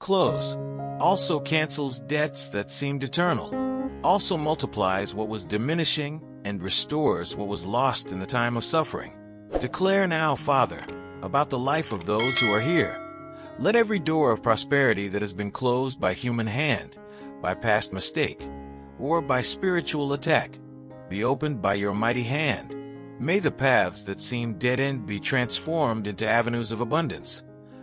close, also cancels debts that seemed eternal, also multiplies what was diminishing and restores what was lost in the time of suffering. Declare now, Father, about the life of those who are here. Let every door of prosperity that has been closed by human hand, by past mistake, or by spiritual attack, be opened by your mighty hand. May the paths that seem dead-end be transformed into avenues of abundance.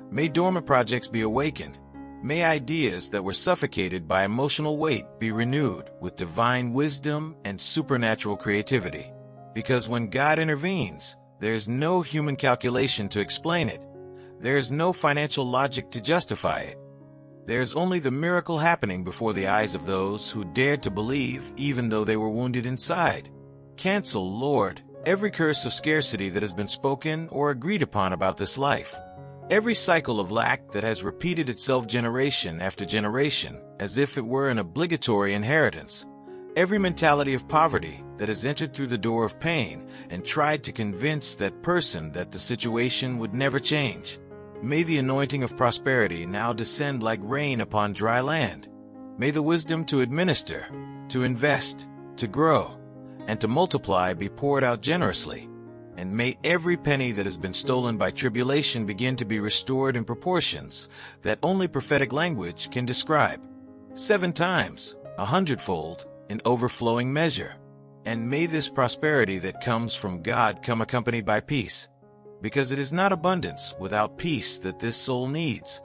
May dormant projects be awakened. May ideas that were suffocated by emotional weight be renewed with divine wisdom and supernatural creativity. Because when God intervenes, there's no human calculation to explain it. There's no financial logic to justify it. There's only the miracle happening before the eyes of those who dared to believe even though they were wounded inside. Cancel, Lord, every curse of scarcity that has been spoken or agreed upon about this life. Every cycle of lack that has repeated itself generation after generation as if it were an obligatory inheritance. Every mentality of poverty that has entered through the door of pain and tried to convince that person that the situation would never change. May the anointing of prosperity now descend like rain upon dry land. May the wisdom to administer, to invest, to grow, and to multiply be poured out generously. And may every penny that has been stolen by tribulation begin to be restored in proportions that only prophetic language can describe. 7 times, 100-fold, in overflowing measure. And may this prosperity that comes from God come accompanied by peace. Because it is not abundance without peace that this soul needs,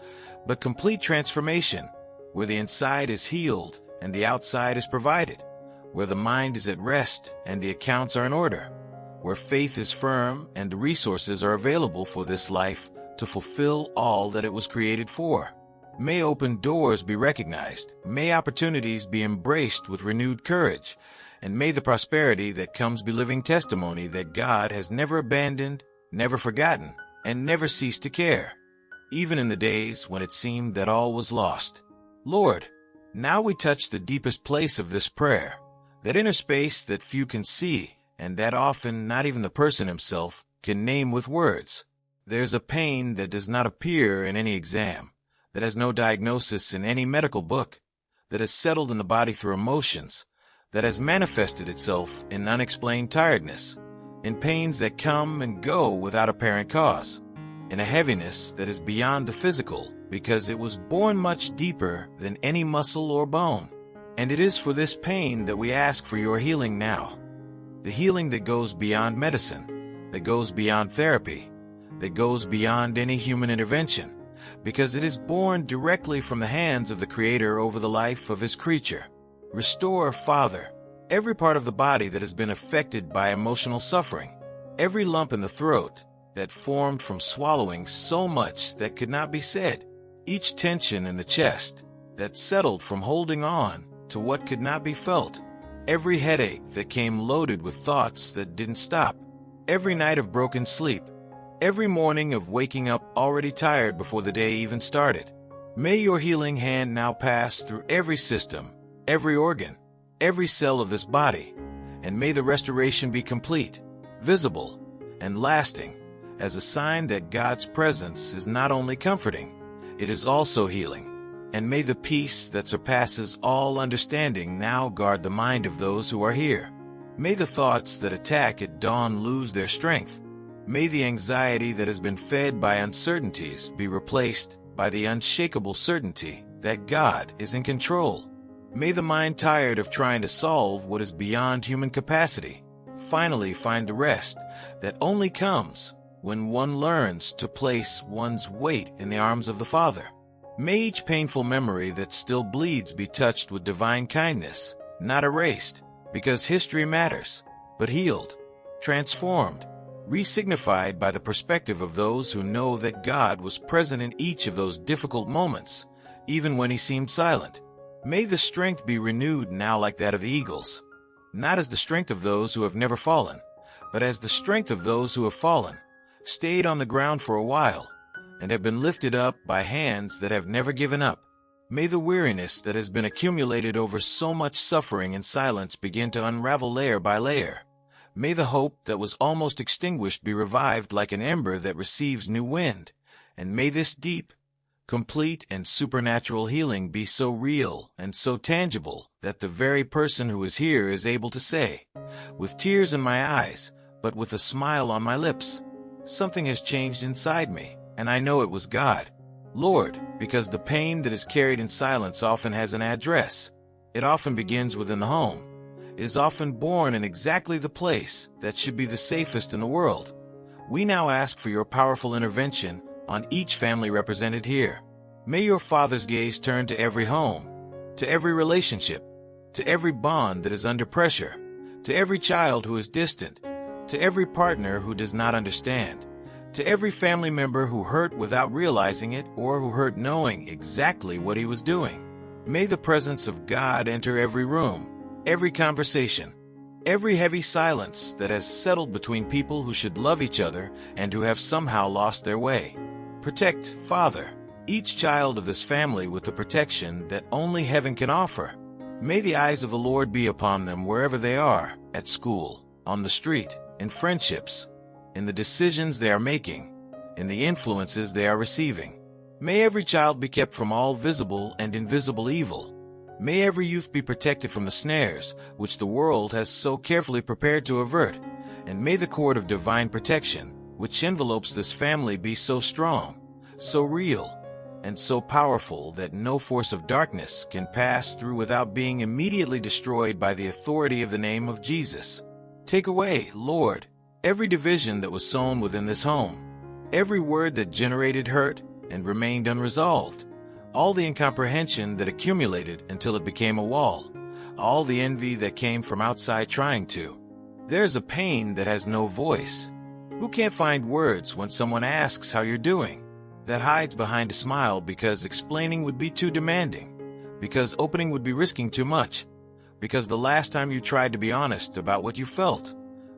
but complete transformation, where the inside is healed and the outside is provided, where the mind is at rest and the accounts are in order, where faith is firm and the resources are available for this life to fulfill all that it was created for. May open doors be recognized, may opportunities be embraced with renewed courage, and may the prosperity that comes be living testimony that God has never abandoned, never forgotten, and never ceased to care, even in the days when it seemed that all was lost. Lord, now we touch the deepest place of this prayer, that inner space that few can see, and that often not even the person himself can name with words. There's a pain that does not appear in any exam, that has no diagnosis in any medical book, that has settled in the body through emotions, that has manifested itself in unexplained tiredness, in pains that come and go without apparent cause, in a heaviness that is beyond the physical because it was born much deeper than any muscle or bone. And it is for this pain that we ask for your healing now. The healing that goes beyond medicine, that goes beyond therapy, that goes beyond any human intervention, because it is born directly from the hands of the Creator over the life of His creature. Restore, Father, every part of the body that has been affected by emotional suffering, every lump in the throat that formed from swallowing so much that could not be said, each tension in the chest that settled from holding on to what could not be felt, every headache that came loaded with thoughts that didn't stop, every night of broken sleep, every morning of waking up already tired before the day even started. May your healing hand now pass through every system, every organ, every cell of this body, and may the restoration be complete, visible, and lasting, as a sign that God's presence is not only comforting, it is also healing. And may the peace that surpasses all understanding now guard the mind of those who are here. May the thoughts that attack at dawn lose their strength. May the anxiety that has been fed by uncertainties be replaced by the unshakable certainty that God is in control. May the mind tired of trying to solve what is beyond human capacity finally find the rest that only comes when one learns to place one's weight in the arms of the Father. May each painful memory that still bleeds be touched with divine kindness, not erased, because history matters, but healed, transformed, resignified by the perspective of those who know that God was present in each of those difficult moments, even when He seemed silent. May the strength be renewed now like that of the eagles, not as the strength of those who have never fallen, but as the strength of those who have fallen, stayed on the ground for a while, and have been lifted up by hands that have never given up. May the weariness that has been accumulated over so much suffering and silence begin to unravel layer by layer. May the hope that was almost extinguished be revived like an ember that receives new wind. And may this deep, Complete and supernatural healing be so real and so tangible that the very person who is here is able to say, with tears in my eyes, but with a smile on my lips, something has changed inside me, and I know it was God. Lord, because the pain that is carried in silence often has an address. It often begins within the home. It is often born in exactly the place that should be the safest in the world. We now ask for your powerful intervention on each family represented here. May your Father's gaze turn to every home, to every relationship, to every bond that is under pressure, to every child who is distant, to every partner who does not understand, to every family member who hurt without realizing it or who hurt knowing exactly what he was doing. May the presence of God enter every room, every conversation, every heavy silence that has settled between people who should love each other and who have somehow lost their way. Protect, Father, each child of this family with the protection that only heaven can offer. May the eyes of the Lord be upon them wherever they are, at school, on the street, in friendships, in the decisions they are making, in the influences they are receiving. May every child be kept from all visible and invisible evil. May every youth be protected from the snares which the world has so carefully prepared to avert, and may the cord of divine protection which envelopes this family be so strong, so real, and so powerful that no force of darkness can pass through without being immediately destroyed by the authority of the name of Jesus. Take away, Lord, every division that was sown within this home, every word that generated hurt and remained unresolved, all the incomprehension that accumulated until it became a wall, all the envy that came from outside trying to. There's a pain that has no voice. Who can't find words when someone asks how you're doing? That hides behind a smile because explaining would be too demanding, because opening would be risking too much, because the last time you tried to be honest about what you felt,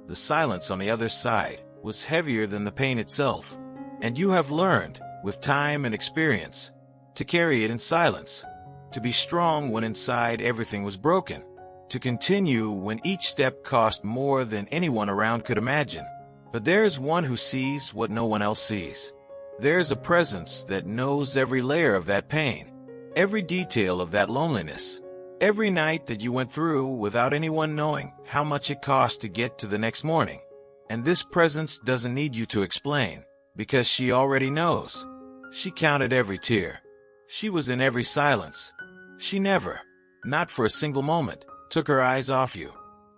the silence on the other side was heavier than the pain itself, and you have learned, with time and experience, to carry it in silence, to be strong when inside everything was broken, to continue when each step cost more than anyone around could imagine. But there is one who sees what no one else sees. There's a presence that knows every layer of that pain, every detail of that loneliness, every night that you went through without anyone knowing how much it cost to get to the next morning. And this presence doesn't need you to explain, because she already knows. She counted every tear. She was in every silence. She never, not for a single moment, took her eyes off you.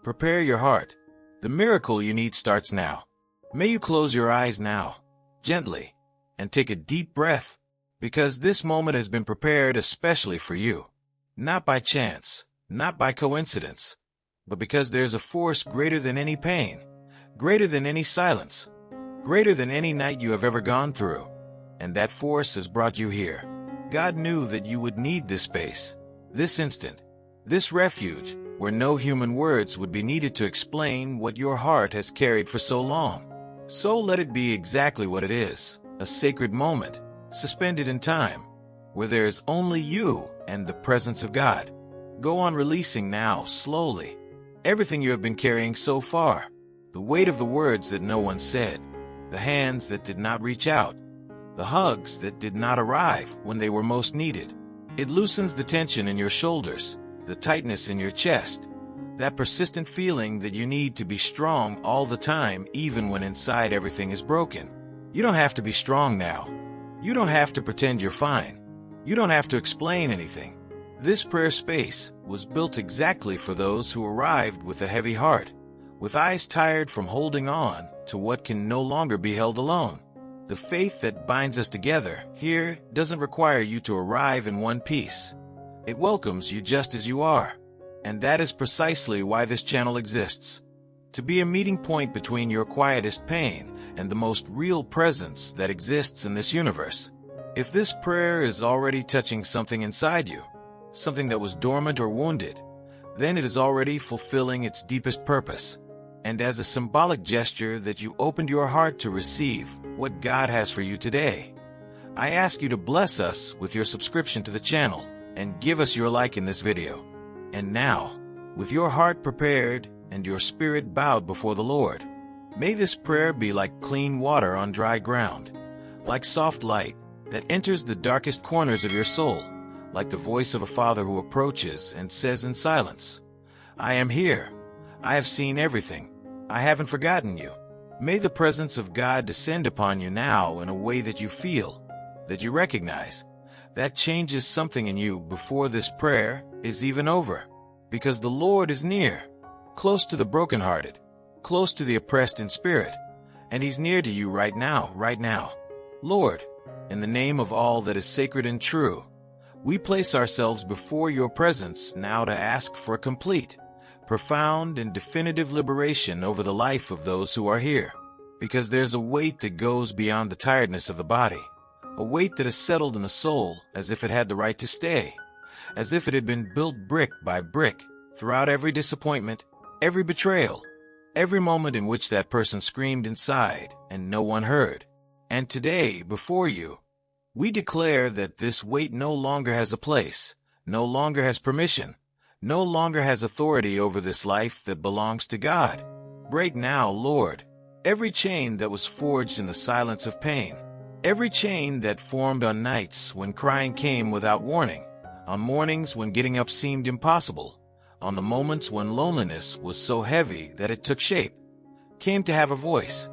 Prepare your heart. The miracle you need starts now. May you close your eyes now, gently, and take a deep breath, because this moment has been prepared especially for you. Not by chance, not by coincidence, but because there's a force greater than any pain, greater than any silence, greater than any night you have ever gone through, and that force has brought you here. God knew that you would need this space, this instant, this refuge, where no human words would be needed to explain what your heart has carried for so long. So let it be exactly what it is, a sacred moment, suspended in time, where there is only you and the presence of God. Go on releasing now, slowly, everything you have been carrying so far, the weight of the words that no one said, the hands that did not reach out, the hugs that did not arrive when they were most needed. It loosens the tension in your shoulders, the tightness in your chest, that persistent feeling that you need to be strong all the time even when inside everything is broken. You don't have to be strong now. You don't have to pretend you're fine. You don't have to explain anything. This prayer space was built exactly for those who arrived with a heavy heart, with eyes tired from holding on to what can no longer be held alone. The faith that binds us together here doesn't require you to arrive in one piece. It welcomes you just as you are. And that is precisely why this channel exists. To be a meeting point between your quietest pain and the most real presence that exists in this universe. If this prayer is already touching something inside you, something that was dormant or wounded, then it is already fulfilling its deepest purpose. And as a symbolic gesture that you opened your heart to receive what God has for you today, I ask you to bless us with your subscription to the channel and give us your like in this video. And now, with your heart prepared and your spirit bowed before the Lord, may this prayer be like clean water on dry ground, like soft light that enters the darkest corners of your soul, like the voice of a father who approaches and says in silence, "I am here. I have seen everything. I haven't forgotten you." May the presence of God descend upon you now in a way that you feel, that you recognize. That changes something in you before this prayer is even over. Because the Lord is near, close to the brokenhearted, close to the oppressed in spirit, and He's near to you right now, right now. Lord, in the name of all that is sacred and true, we place ourselves before your presence now to ask for a complete, profound, and definitive liberation over the life of those who are here. Because there's a weight that goes beyond the tiredness of the body, a weight that is settled in the soul as if it had the right to stay, as if it had been built brick by brick throughout every disappointment, every betrayal, every moment in which that person screamed inside and no one heard. And today, before you, we declare that this weight no longer has a place, no longer has permission, no longer has authority over this life that belongs to God. Break now, Lord, every chain that was forged in the silence of pain, every chain that formed on nights when crying came without warning, on mornings when getting up seemed impossible, on the moments when loneliness was so heavy that it took shape, came to have a voice,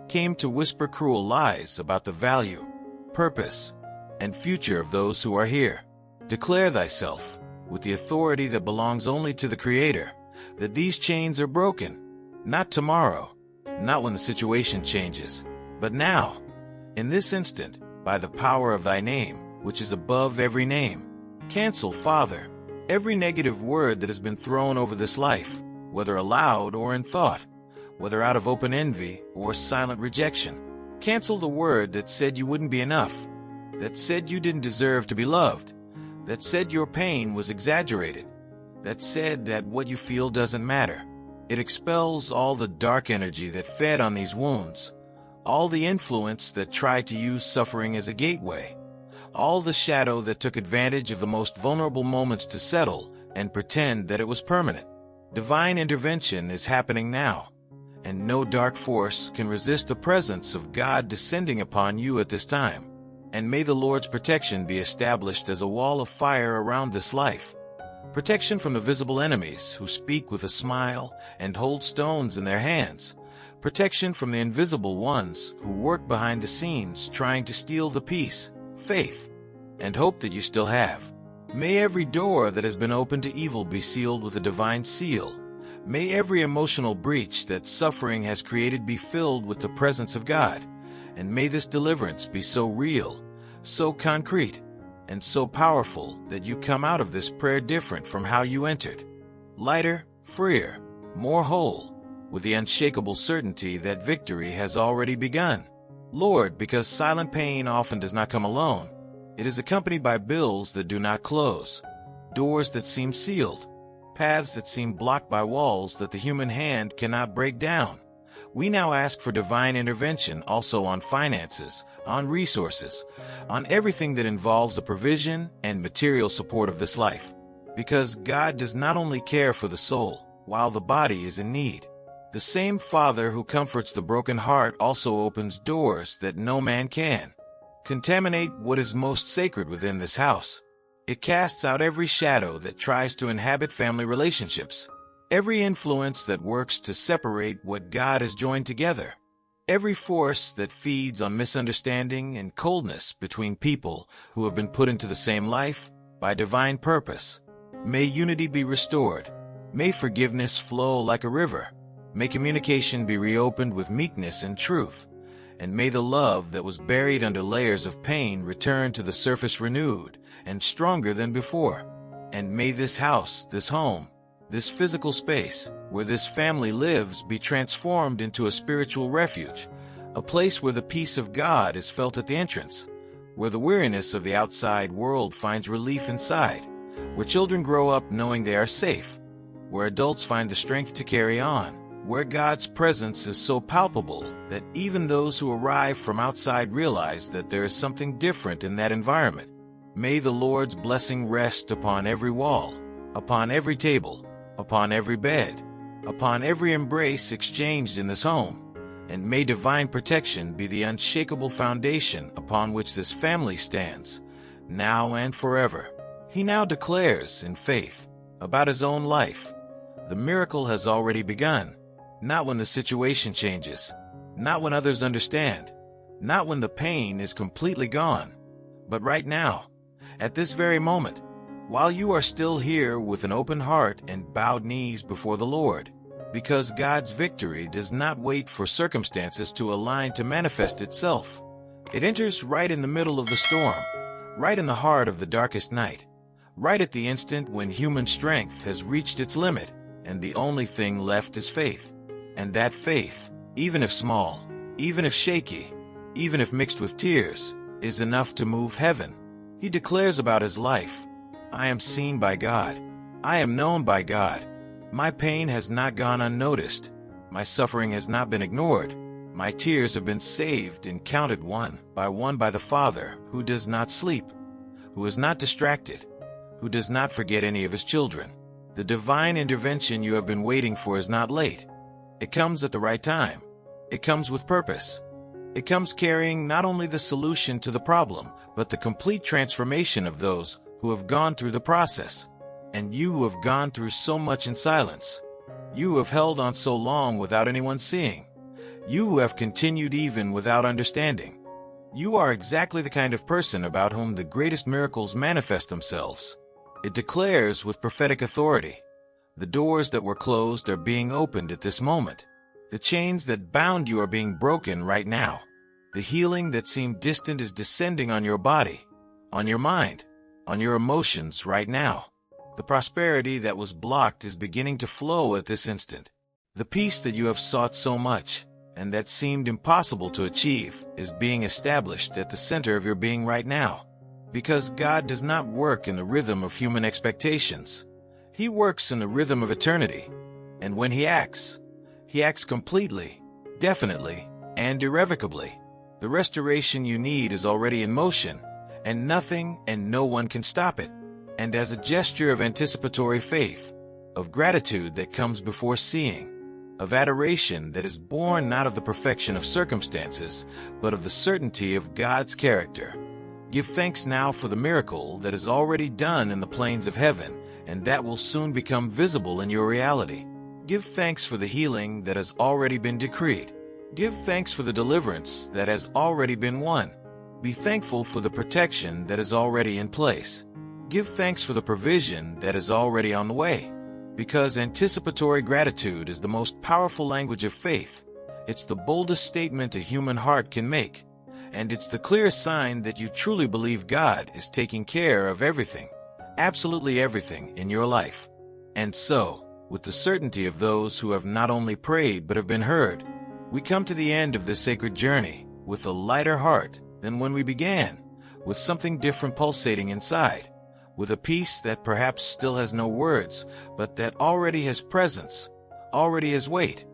came to whisper cruel lies about the value, purpose, and future of those who are here. Declare thyself, with the authority that belongs only to the Creator, that these chains are broken, not tomorrow, not when the situation changes, but now, in this instant, by the power of thy name, which is above every name. Cancel, Father, every negative word that has been thrown over this life, whether aloud or in thought, whether out of open envy or silent rejection. Cancel the word that said you wouldn't be enough, that said you didn't deserve to be loved, that said your pain was exaggerated, that said that what you feel doesn't matter. It expels all the dark energy that fed on these wounds, all the influence that tried to use suffering as a gateway, all the shadow that took advantage of the most vulnerable moments to settle and pretend that it was permanent. Divine intervention is happening now, and no dark force can resist the presence of God descending upon you at this time. And may the Lord's protection be established as a wall of fire around this life. Protection from the visible enemies who speak with a smile and hold stones in their hands. Protection from the invisible ones who work behind the scenes trying to steal the peace, faith, and hope that you still have. May every door that has been opened to evil be sealed with a divine seal. May every emotional breach that suffering has created be filled with the presence of God. And may this deliverance be so real, so concrete, and so powerful that you come out of this prayer different from how you entered. Lighter, freer, more whole, with the unshakable certainty that victory has already begun. Lord, because silent pain often does not come alone, it is accompanied by bills that do not close, doors that seem sealed, paths that seem blocked by walls that the human hand cannot break down. We now ask for divine intervention also on finances, on resources, on everything that involves the provision and material support of this life. Because God does not only care for the soul, while the body is in need. The same Father who comforts the broken heart also opens doors that no man can. Contaminate what is most sacred within this house. It casts out every shadow that tries to inhabit family relationships. Every influence that works to separate what God has joined together. Every force that feeds on misunderstanding and coldness between people who have been put into the same life by divine purpose. May unity be restored. May forgiveness flow like a river. May communication be reopened with meekness and truth. And may the love that was buried under layers of pain return to the surface renewed and stronger than before. And may this house, this home, this physical space where this family lives be transformed into a spiritual refuge, a place where the peace of God is felt at the entrance, where the weariness of the outside world finds relief inside, where children grow up knowing they are safe, where adults find the strength to carry on, where God's presence is so palpable that even those who arrive from outside realize that there is something different in that environment. May the Lord's blessing rest upon every wall, upon every table, upon every bed, upon every embrace exchanged in this home. and may divine protection be the unshakable foundation upon which this family stands, now and forever. He now declares, in faith, about his own life. The miracle has already begun, not when the situation changes, not when others understand, not when the pain is completely gone, but right now, at this very moment, while you are still here with an open heart and bowed knees before the Lord, because God's victory does not wait for circumstances to align to manifest itself. It enters right in the middle of the storm, right in the heart of the darkest night, right at the instant when human strength has reached its limit, and the only thing left is faith. And that faith, even if small, even if shaky, even if mixed with tears, is enough to move heaven. He declares about his life, I am seen by God. I am known by God. My pain has not gone unnoticed. My suffering has not been ignored. My tears have been saved and counted one by the Father, who does not sleep, who is not distracted, who does not forget any of his children. The divine intervention you have been waiting for is not late. It comes at the right time. It comes with purpose. It comes carrying not only the solution to the problem, but the complete transformation of those who have gone through the process. And you who have gone through so much in silence. You who have held on so long without anyone seeing. You who have continued even without understanding. You are exactly the kind of person about whom the greatest miracles manifest themselves. It declares with prophetic authority, the doors that were closed are being opened at this moment. The chains that bound you are being broken right now. The healing that seemed distant is descending on your body, on your mind, on your emotions right now. The prosperity that was blocked is beginning to flow at this instant. The peace that you have sought so much, and that seemed impossible to achieve, is being established at the center of your being right now. Because God does not work in the rhythm of human expectations. He works in the rhythm of eternity. And when he acts completely, definitely, and irrevocably. The restoration you need is already in motion, and nothing and no one can stop it. And as a gesture of anticipatory faith, of gratitude that comes before seeing, of adoration that is born not of the perfection of circumstances, but of the certainty of God's character, give thanks now for the miracle that is already done in the plains of heaven, and that will soon become visible in your reality. Give thanks for the healing that has already been decreed. Give thanks for the deliverance that has already been won. Be thankful for the protection that is already in place. Give thanks for the provision that is already on the way. Because anticipatory gratitude is the most powerful language of faith. It's the boldest statement a human heart can make. And it's the clearest sign that you truly believe God is taking care of everything, absolutely everything in your life. And so, with the certainty of those who have not only prayed but have been heard, we come to the end of this sacred journey with a lighter heart than when we began, with something different pulsating inside, with a peace that perhaps still has no words, but that already has presence, already has weight,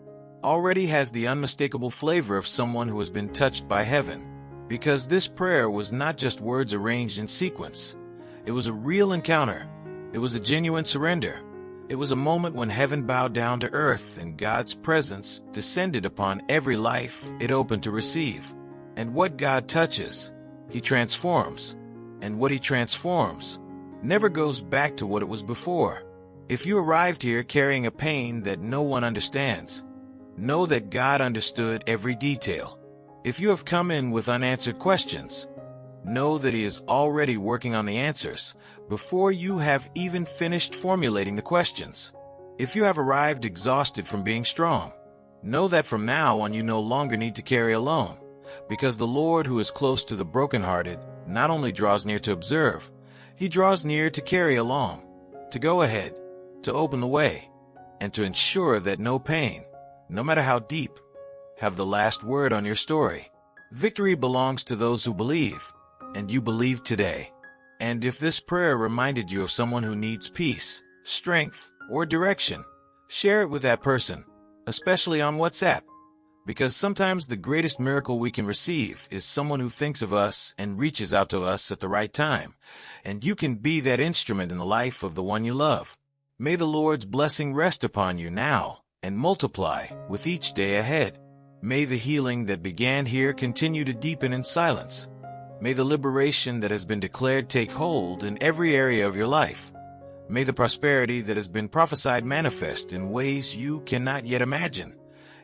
already has the unmistakable flavor of someone who has been touched by heaven. Because this prayer was not just words arranged in sequence. It was a real encounter. It was a genuine surrender. It was a moment when heaven bowed down to earth and God's presence descended upon every life it opened to receive. And what God touches, he transforms. And what he transforms never goes back to what it was before. If you arrived here carrying a pain that no one understands, know that God understood every detail. If you have come in with unanswered questions, know that he is already working on the answers before you have even finished formulating the questions. If you have arrived exhausted from being strong, know that from now on you no longer need to carry alone, because the Lord who is close to the brokenhearted not only draws near to observe, he draws near to carry along, to go ahead, to open the way, and to ensure that no pain, no matter how deep, have the last word on your story. Victory belongs to those who believe, and you believe today. And if this prayer reminded you of someone who needs peace, strength, or direction, share it with that person, especially on WhatsApp. Because sometimes the greatest miracle we can receive is someone who thinks of us and reaches out to us at the right time. And you can be that instrument in the life of the one you love. May the Lord's blessing rest upon you now and multiply with each day ahead. May the healing that began here continue to deepen in silence. May the liberation that has been declared take hold in every area of your life. May the prosperity that has been prophesied manifest in ways you cannot yet imagine.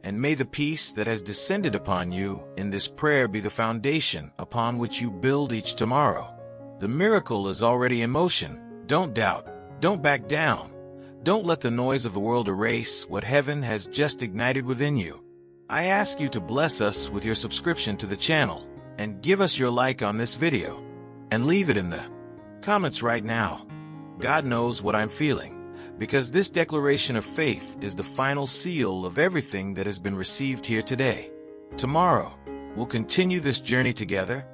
And may the peace that has descended upon you in this prayer be the foundation upon which you build each tomorrow. The miracle is already in motion. Don't doubt. Don't back down. Don't let the noise of the world erase what heaven has just ignited within you. I ask you to bless us with your subscription to the channel and give us your like on this video. And leave it in the comments right now. God knows what I'm feeling, because this declaration of faith is the final seal of everything that has been received here today. Tomorrow, we'll continue this journey together,